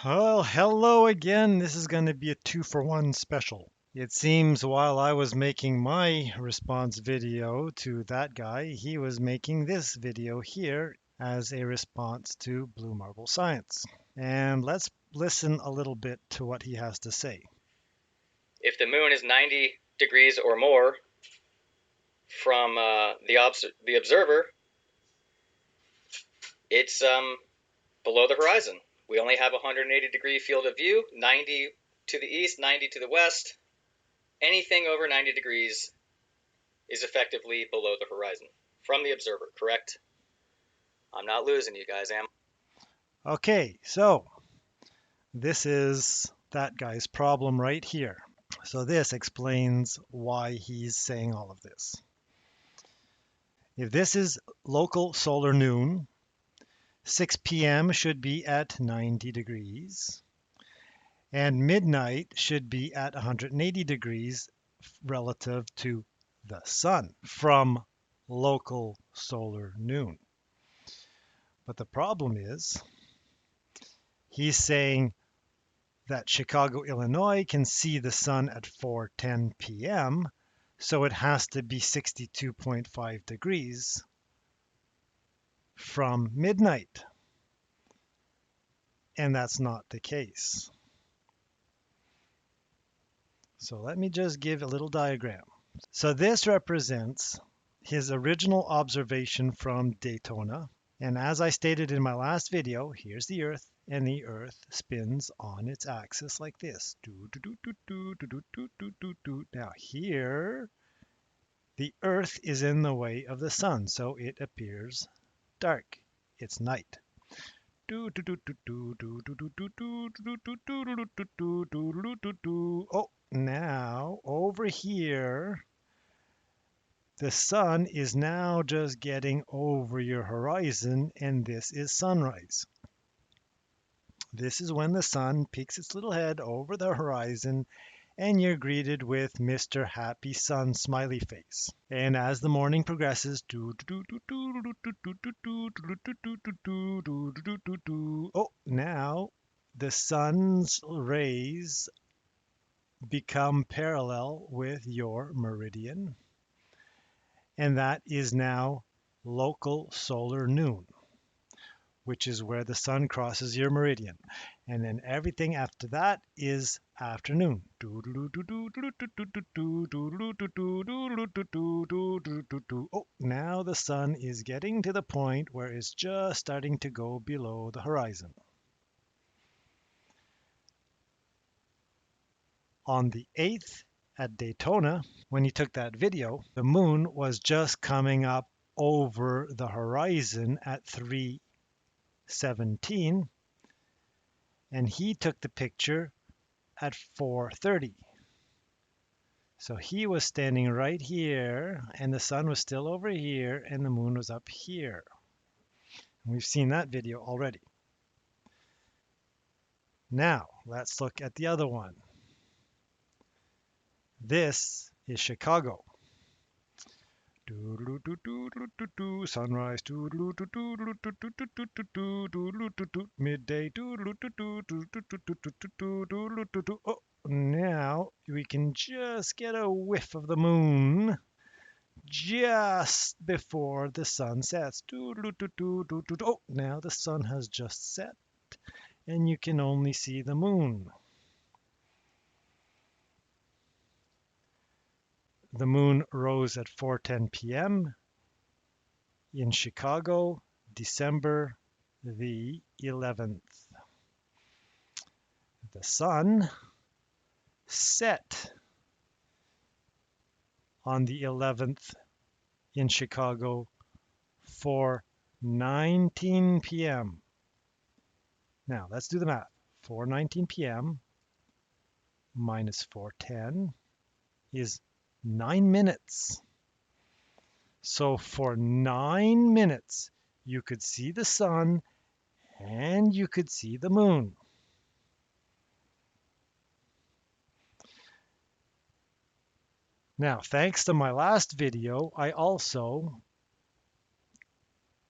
Well, hello again. This is going to be a 2-for-1 special. It seems while I was making my response video to that guy, he was making this video here as a response to Blue Marble Science. And let's listen a little bit to what he has to say. If the moon is 90 degrees or more from the observer, it's below the horizon. We only have a 180-degree field of view, 90 to the east, 90 to the west. Anything over 90 degrees is effectively below the horizon from the observer, correct? I'm not losing you guys, am I? Okay, so this is that guy's problem right here. So this explains why he's saying all of this. If this is local solar noon, 6 p.m. should be at 90 degrees, and midnight should be at 180 degrees relative to the sun from local solar noon. But the problem is, he's saying that Chicago, Illinois can see the sun at 4:10 p.m., so it has to be 62.5 degrees from midnight. And that's not the case. So let me just give a little diagram. So this represents his original observation from Daytona. And as I stated in my last video, here's the Earth, and the Earth spins on its axis like this. Now here, the Earth is in the way of the sun, so it appears dark. It's night. Oh, now over here, the sun is now just getting over your horizon, and this is sunrise. This is when the sun peeks its little head over the horizon and you're greeted with Mr. Happy Sun smiley face. And as the morning progresses, oh, now the sun's rays become parallel with your meridian, and that is now local solar noon, which is where the sun crosses your meridian. And then everything after that is afternoon. Oh, now the sun is getting to the point where it's just starting to go below the horizon. On the 8th at Daytona, when he took that video, the moon was just coming up over the horizon at 3:17, and he took the picture at 4:30. So he was standing right here, and the sun was still over here, and the moon was up here. We've seen that video already. Now, let's look at the other one. This is Chicago. Sunrise, midday. Oh, now we can just get a whiff of the moon just before the sun sets. Oh, now the sun has just set, and you can only see the moon. The moon rose at 4:10 p.m. in Chicago, December the 11th. The sun set on the 11th in Chicago, 4:19 p.m. Now let's do the math. 4:19 p.m. minus 4:10 is 9 minutes. So for 9 minutes, you could see the sun and you could see the moon. Now, thanks to my last video, I also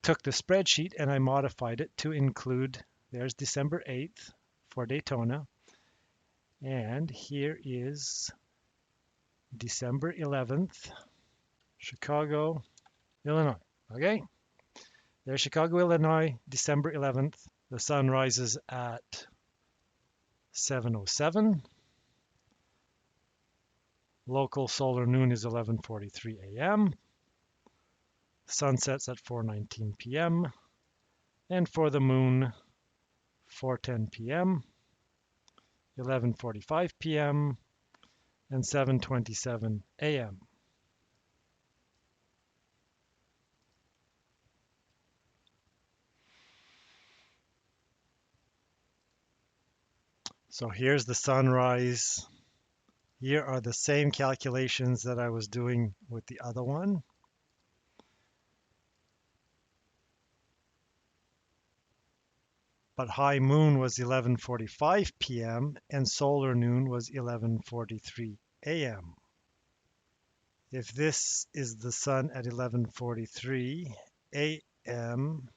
took the spreadsheet and I modified it to include, there's December 8th, for Daytona. And here is December 11th, Chicago, Illinois. Okay, there's Chicago, Illinois, December 11th. The sun rises at 7:07. Local solar noon is 11:43 a.m. Sun sets at 4:19 p.m. And for the moon, 4:10 p.m., 11:45 p.m., and 7:27 a.m. So here's the sunrise. Here are the same calculations that I was doing with the other one. But high moon was 11:45 p.m. and solar noon was 11:43 a.m. If this is the sun at 11:43 a.m.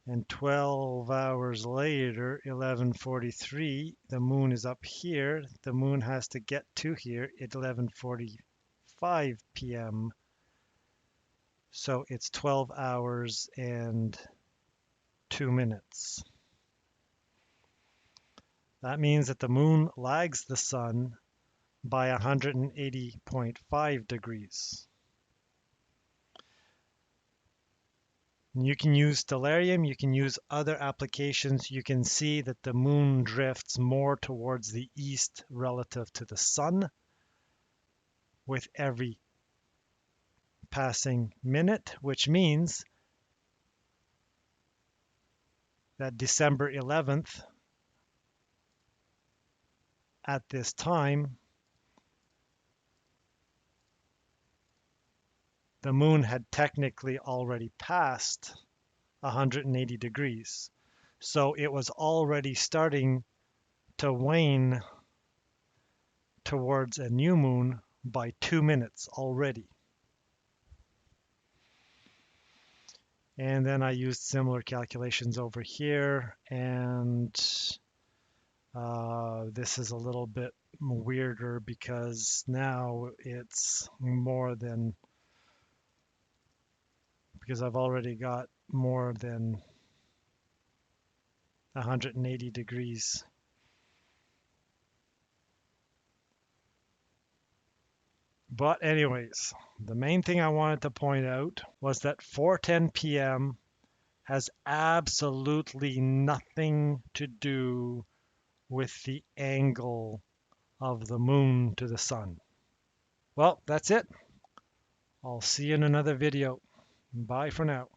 and 12 hours later, 11:43, the moon is up here. The moon has to get to here at 11:45 p.m. So it's 12 hours and 2 minutes. That means that the moon lags the sun by 180.5 degrees. You can use stellarium, you can use other applications. You can see that the moon drifts more towards the east relative to the sun with every passing minute, which means that December 11th at this time, the moon had technically already passed 180 degrees. So it was already starting to wane towards a new moon by 2 minutes already. And then I used similar calculations over here, and this is a little bit weirder because now it's more than, because I've already got more than 180 degrees. But anyways, the main thing I wanted to point out was that 4:10 p.m. has absolutely nothing to do with the angle of the moon to the sun. Well, that's it. I'll see you in another video. Bye for now.